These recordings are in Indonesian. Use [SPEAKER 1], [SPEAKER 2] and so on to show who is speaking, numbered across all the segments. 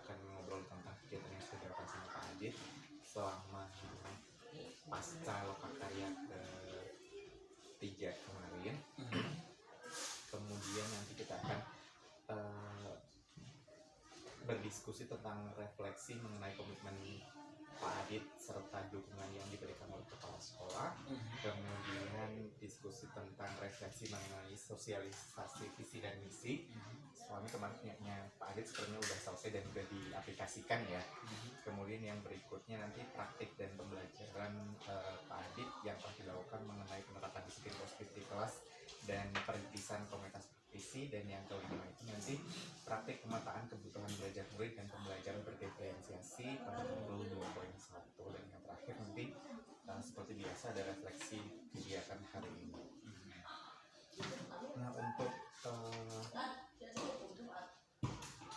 [SPEAKER 1] akan ngobrol tentang kegiatan yang sudah dilakukan sama Pak Adit selama pasca Lokakarya ke-3 kemarin. Kemudian nanti kita akan berdiskusi tentang refleksi mengenai komitmen Pak Adit serta dukungan yang diberikan oleh kepala sekolah. Kemudian diskusi tentang refleksi mengenai sosialisasi visi dan misi. Soalnya kemarinnya Pak Adit sebenarnya udah selesai dan udah diaplikasikan ya. Kemudian yang berikutnya nanti praktik dan pembelajaran Pak Adit yang telah dilakukan mengenai penerapan disiplin positif di kelas dan perintisan komunitas praktisi. Dan yang kelima itu nanti praktik pemetaan kebutuhan belajar murid dan pembelajaran berdiferensiasi pada modul 2.1. Dan yang terakhir nanti seperti biasa ada refleksi kegiatan hari ini. Nah, untuk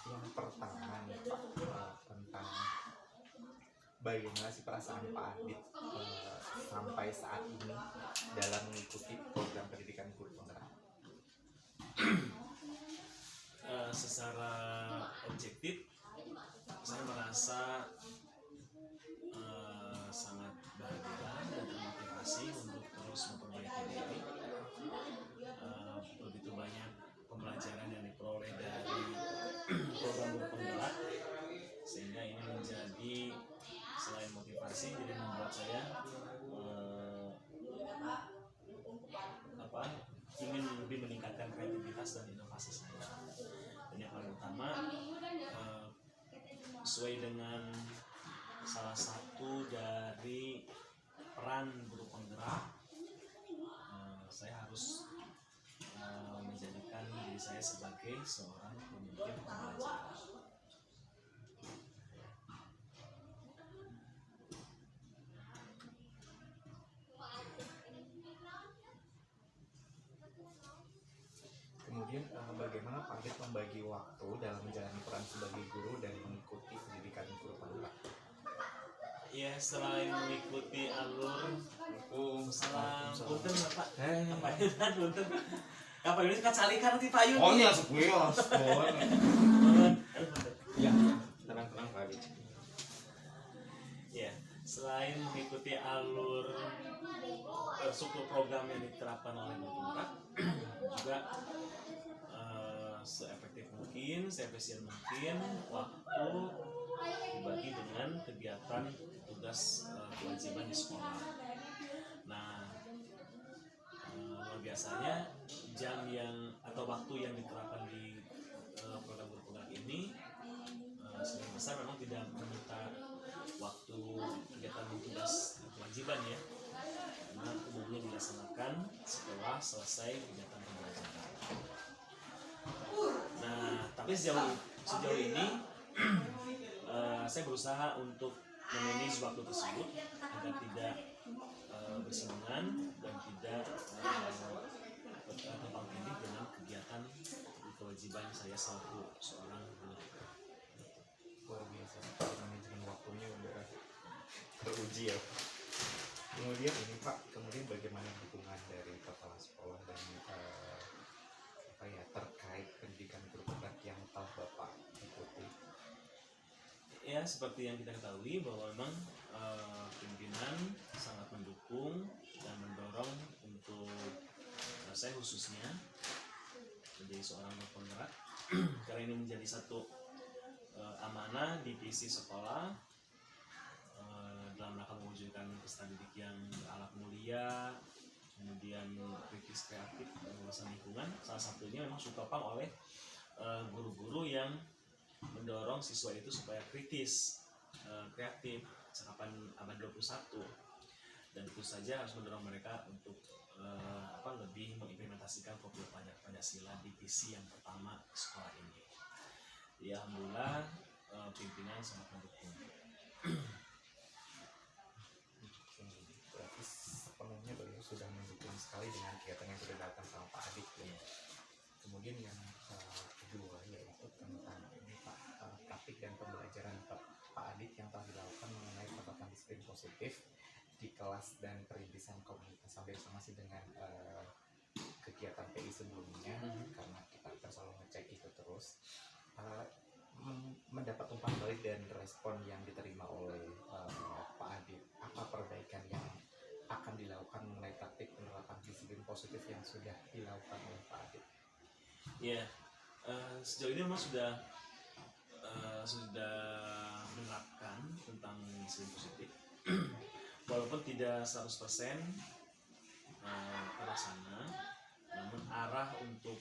[SPEAKER 1] yang pertama nih Pak, tentang bagaimana sih perasaan Pak Adit sampai saat ini dalam mengikuti program pendidikan guru penggerak?
[SPEAKER 2] Secara objektif saya merasa sangat bahagia dan termotivasi untuk terus memperbaiki diri. Begitu banyak pembelajaran yang diperoleh dari program guru penggerak, sehingga ini menjadi selain motivasi jadi membuat saya ingin lebih meningkatkan kreativitas dan inovasi saya. Dan yang paling utama sesuai dengan salah satu dari peran guru penggerak, saya harus menjadikan diri saya sebagai seorang pemimpin pembelajaran.
[SPEAKER 1] Kemudian bagaimana Pak Adit membagi waktu dalam menjalani peran sebagai guru dan mengikuti pendidikan guru penggerak?
[SPEAKER 2] Ya, selain mengikuti alur salam punten Bapak. Apa itu punten? Apa ini kan salikan nanti payung.
[SPEAKER 1] Oh iya, sebuah. Ya, tenang Pak Adit.
[SPEAKER 2] Ya, selain mengikuti alur struktur program yang diterapkan oleh guru penggerak, juga seefektif mungkin, seefisien mungkin waktu dibagi dengan kegiatan tugas kewajiban di sekolah. Nah, luar biasanya jam yang atau waktu yang diterapkan di program guru penggerak ini sebagian besar memang tidak meminta waktu kegiatan tugas kewajiban ya, karena umumnya dilaksanakan setelah selesai kegiatan pembelajaran. Nah, tapi sejauh ini saya berusaha untuk memanage waktu tersebut agar tidak bersinggungan dan tidak tumpang tindih dengan kegiatan kewajiban saya selaku seorang guru.
[SPEAKER 1] Luar biasa, manajemen waktunya udah teruji ya. Kemudian ini Pak, bagaimana dukungan dari kepala sekolah dan terkait pendidikan guru penggerak yang telah Bapak ikuti?
[SPEAKER 2] Ya, seperti yang kita ketahui bahwa memang pimpinan sangat mendukung dan mendorong untuk saya khususnya menjadi seorang guru penggerak karena ini menjadi satu amanah divisi sekolah dalam rangka mewujudkan pesan didik yang berakhlak mulia, kemudian kritis, kreatif, dan wawasan lingkungan. Salah satunya memang ditopang oleh guru-guru yang mendorong siswa itu supaya kritis, kreatif, cakapan abad 21. Dan tentu saja harus mendorong mereka untuk lebih mengimplementasikan program Pancasila di visi yang pertama sekolah ini. Ya, alhamdulillah pimpinan sangat mendukung.
[SPEAKER 1] Berarti sepenuhnya beliau sudah mendukung sekali dengan kegiatan yang sudah dilakukan sama Pak Adit ya. Kemudian yang kedua yaitu tentang ini Pak, praktik dan pembelajaran Pak Adit yang telah dilakukan mengenai penerapan disiplin positif di kelas dan perintisan komunitas. Sampai masih dengan kegiatan PI sebelumnya, karena kita selalu ngecek itu terus. Mendapat umpan dan respon yang diterima oleh Pak Adit, apa perbaikan yang akan dilakukan mengenai praktik penerapan disiplin positif yang sudah dilakukan oleh Pak Adit?
[SPEAKER 2] Ya, sejauh ini memang sudah menerapkan tentang disiplin positif, walaupun tidak 100% terlaksana, namun arah untuk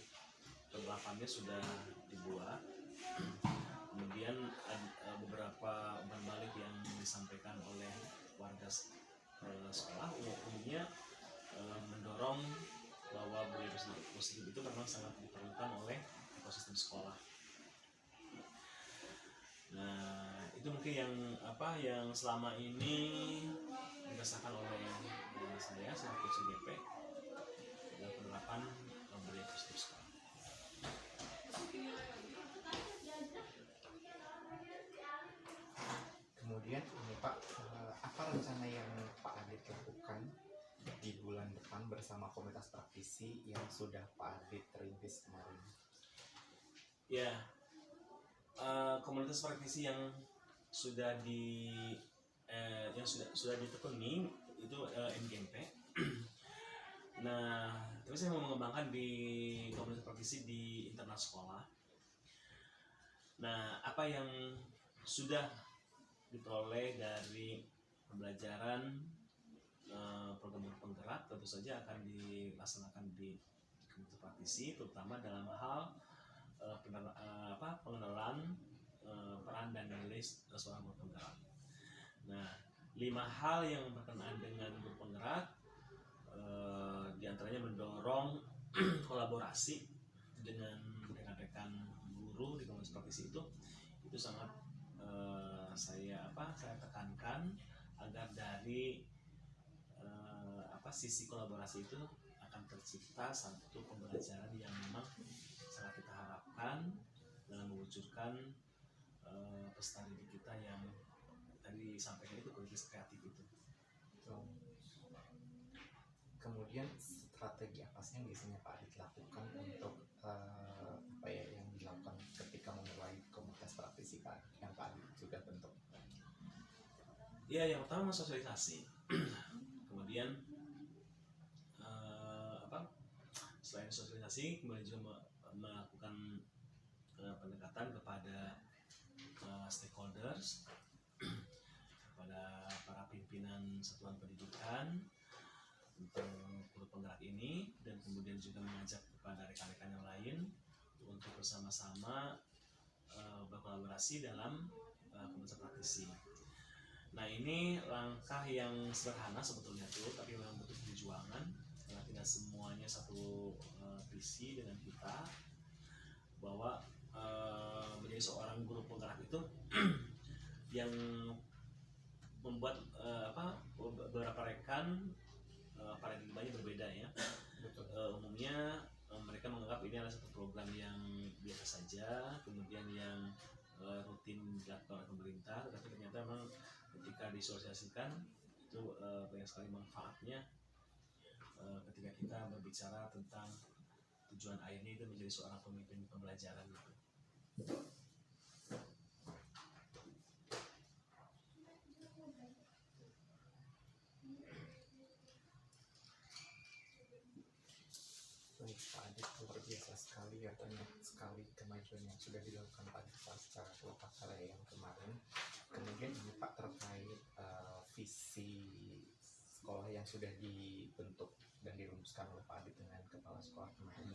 [SPEAKER 2] penerapannya sudah dibuat. Kemudian beberapa umpan balik yang disampaikan oleh warga sekolah umumnya mendorong bahwa budaya positif itu memang sangat diperlukan oleh ekosistem sekolah. Nah, itu mungkin yang selama ini dirasakan oleh saya selaku CGP dalam penerapan budaya positif sekolah.
[SPEAKER 1] Kemudian ini Pak, apa rencana yang Pak Adit lakukan di bulan depan bersama komunitas praktisi yang sudah Pak Adit rintis kemarin?
[SPEAKER 2] Ya, komunitas praktisi yang sudah ditekuni itu MGMP. Nah, tapi saya mau mengembangkan di komunitas praktisi di internal sekolah. Nah, apa yang sudah diperoleh dari pembelajaran program penggerak tentu saja akan dilaksanakan di komunitas praktisi, terutama dalam hal pengenalan peran dan nilai seorang guru penggerak. Nah, 5 hal yang berkenaan dengan guru penggerak, diantaranya mendorong kolaborasi dengan rekan-rekan guru di komunitas praktisi itu sangat saya tekankan agar dari sisi kolaborasi itu akan tercipta satu pembelajaran yang memang sangat kita harapkan dalam mewujudkan peserta didik kita yang tadi disampaikan itu kualitas kreatif itu.
[SPEAKER 1] Kemudian strategi apa sih yang biasanya Pak Adit lakukan untuk yang dilakukan ketika memulai komunitas praktisi yang Pak Adit sudah bentuk?
[SPEAKER 2] Ya, yang pertama sosialisasi. Kemudian selain sosialisasi, kemudian juga melakukan pendekatan kepada stakeholders, kepada para pimpinan satuan pendidikan tentang guru penggerak ini, dan kemudian juga mengajak kepada rekan-rekan yang lain untuk bersama-sama berkolaborasi dalam komunitas praktisi. Nah, ini langkah yang sederhana sebetulnya tuh, tapi memang butuh perjuangan karena tidak semuanya satu visi dengan kita, bahwa menjadi seorang guru penggerak itu yang membuat beberapa rekan paradigmanya berbeda ya. Umumnya mereka menganggap ini adalah satu program yang biasa saja, kemudian yang rutin dilakukan oleh pemerintah, tetapi ternyata memang ketika disosialisasikan itu banyak sekali manfaatnya ketika kita berbicara tentang tujuan akhirnya itu menjadi seorang pemimpin pembelajaran gitu.
[SPEAKER 1] Baik, Pak Adit, luar biasa sekali ya, banyak sekali kemajuan yang sudah dilakukan Pak Adit pasca Lokakarya yang kemarin. Kemudian ini Pak terkait visi sekolah yang sudah dibentuk dan dirumuskan oleh Pak Adit dengan kepala sekolah kemarin.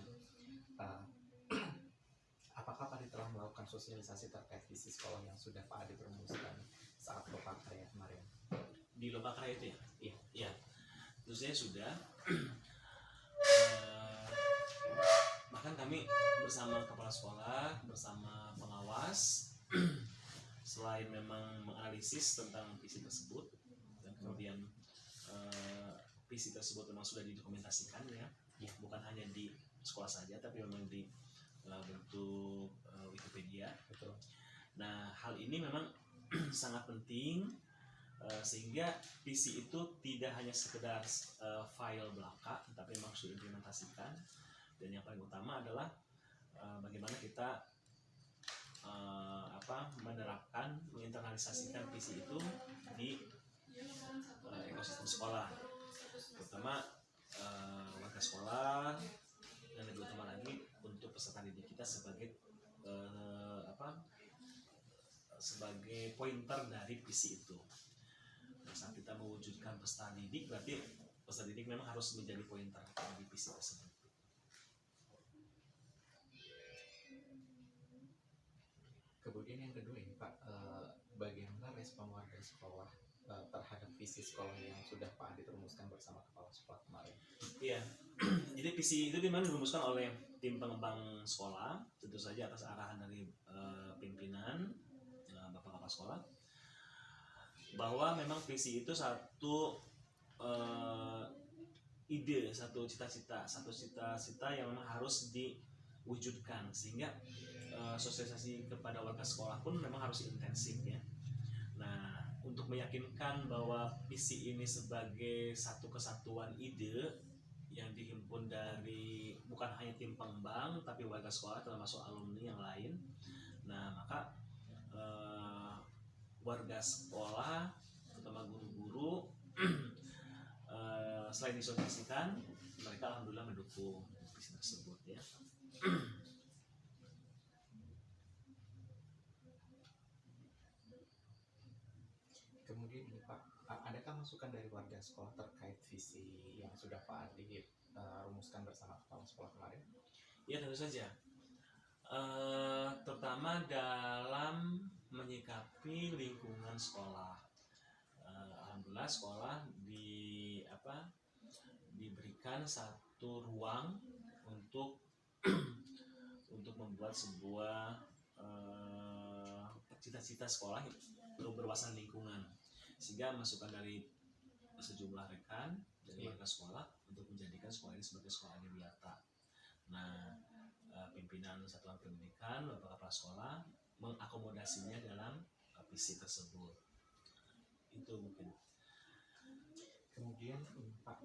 [SPEAKER 1] Apakah Pak Adit telah melakukan sosialisasi terkait visi sekolah yang sudah Pak Adit rumuskan saat Lokakarya kemarin?
[SPEAKER 2] Di Lokakarya itu ya?
[SPEAKER 1] Iya.
[SPEAKER 2] Ya, tentu saja sudah. Bahkan kami bersama kepala sekolah, bersama pengawas, selain memang menganalisis tentang visi tersebut, dan kemudian visi tersebut memang sudah didokumentasikan ya, bukan hanya di sekolah saja, tapi memang di bentuk Wikipedia.
[SPEAKER 1] Betul.
[SPEAKER 2] Nah, hal ini memang sangat penting sehingga visi itu tidak hanya sekedar file belaka, tapi memang sudah diimplementasikan. Dan yang paling utama adalah bagaimana kita menerapkan, menginternalisasikan visi itu di ekosistem sekolah, terutama warga sekolah, dan lebih utama lagi untuk peserta didik kita sebagai sebagai pointer dari visi itu. Nah, saat kita mewujudkan peserta didik, berarti peserta didik memang harus menjadi pointer dari visi tersebut.
[SPEAKER 1] Kemudian yang kedua ini Pak, bagaimana respon warga sekolah terhadap visi sekolah yang sudah Pak Adit rumuskan bersama kepala sekolah kemarin?
[SPEAKER 2] Iya, jadi visi itu dimana dirumuskan oleh tim pengembang sekolah, tentu saja atas arahan dari pimpinan bapak kepala sekolah, bahwa memang visi itu satu ide, satu cita-cita yang memang harus diwujudkan, sehingga sosialisasi kepada warga sekolah pun memang harus intensif ya. Nah, untuk meyakinkan bahwa visi ini sebagai satu kesatuan ide yang dihimpun dari bukan hanya tim pengembang tapi warga sekolah termasuk alumni yang lain. Nah, maka warga sekolah terutama guru-guru selain disosialisasikan, mereka alhamdulillah mendukung visi tersebut ya.
[SPEAKER 1] Kemudian ini Pak, adakah masukan dari warga sekolah terkait visi yang sudah Pak Adit rumuskan bersama kepala sekolah kemarin?
[SPEAKER 2] Ya, tentu saja. Terutama dalam menyikapi lingkungan sekolah. Alhamdulillah sekolah diberikan satu ruang untuk untuk membuat sebuah cita-cita sekolah untuk berwawasan lingkungan, sehingga masukan dari sejumlah rekan dari warga sekolah untuk menjadikan sekolah ini sebagai sekolah adiwiyata. Nah, pimpinan satuan pendidikan, bapak kepala sekolah mengakomodasinya dalam visi tersebut. Itu mungkin.
[SPEAKER 1] Kemudian Pak,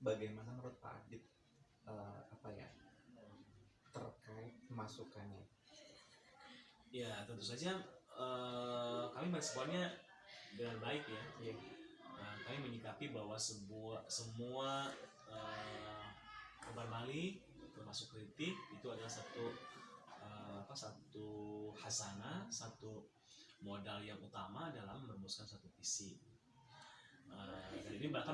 [SPEAKER 1] bagaimana menurut Pak Adit terkait masukannya?
[SPEAKER 2] Ya, tentu saja kami meresponnya dengan baik ya. Kami menyikapi bahwa semua kabar balik termasuk kritik itu adalah satu hasanah, satu modal yang utama dalam merumuskan satu visi. Dan ini bahkan